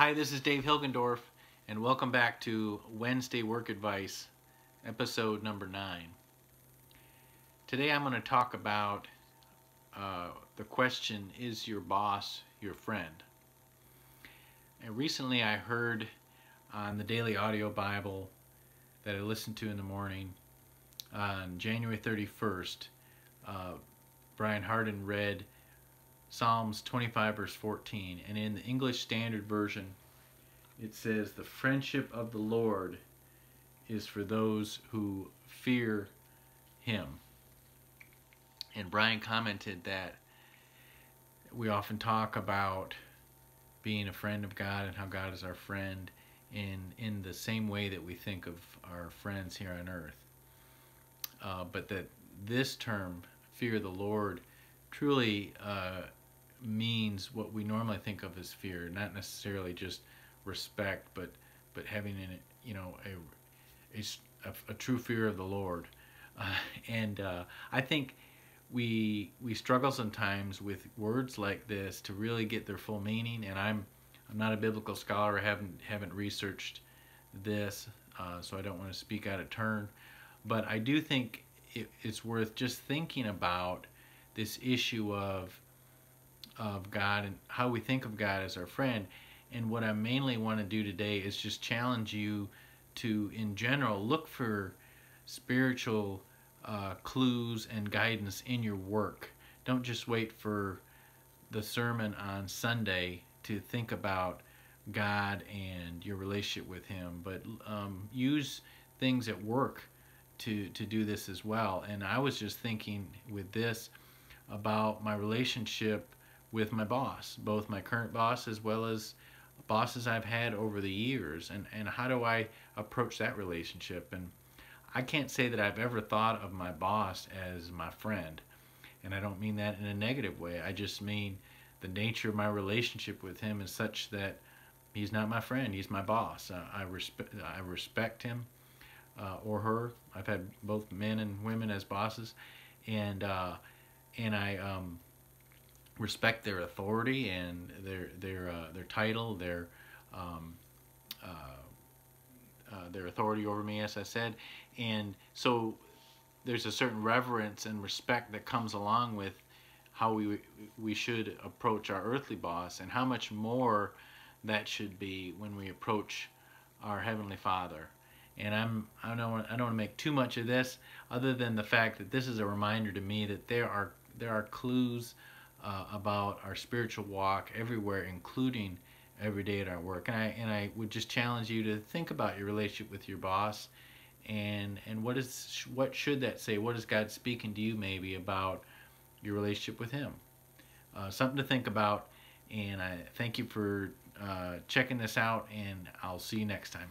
Hi, this is Dave Hilgendorf, and welcome back to Wednesday Work Advice, episode number 9. Today I'm going to talk about the question, is your boss your friend? And recently I heard on the Daily Audio Bible that I listened to in the morning on January 31st, Brian Hardin read Psalms 25 verse 14, and in the English Standard Version it says, "The friendship of the Lord is for those who fear Him." And Brian commented that we often talk about being a friend of God and how God is our friend in the same way that we think of our friends here on earth. But that this term, fear the Lord, truly means what we normally think of as fear, not necessarily just respect, but having a true fear of the Lord. I think we struggle sometimes with words like this to really get their full meaning. And I'm not a biblical scholar. I haven't researched this, so I don't want to speak out of turn. But I do think it's worth just thinking about this issue of God and how we think of God as our friend. And what I mainly want to do today is just challenge you to, in general, look for spiritual clues and guidance in your work. Don't just wait for the sermon on Sunday to think about God and your relationship with Him, but use things at work to do this as well. And I was just thinking with this about my relationship with my boss, both my current boss as well as bosses I've had over the years, and how do I approach that relationship. And I can't say that I've ever thought of my boss as my friend, and I don't mean that in a negative way. I just mean the nature of my relationship with him is such that he's not my friend, he's my boss. I respect him or her. I've had both men and women as bosses, and I respect their authority and their title, their authority over me, as I said. And so there's a certain reverence and respect that comes along with how we should approach our earthly boss, and how much more that should be when we approach our Heavenly Father. And I don't want to make too much of this, other than the fact that this is a reminder to me that there are clues about our spiritual walk everywhere, including every day at our work. And I would just challenge you to think about your relationship with your boss, and what should that say? What is God speaking to you maybe about your relationship with Him? Something to think about. And I thank you for checking this out, and I'll see you next time.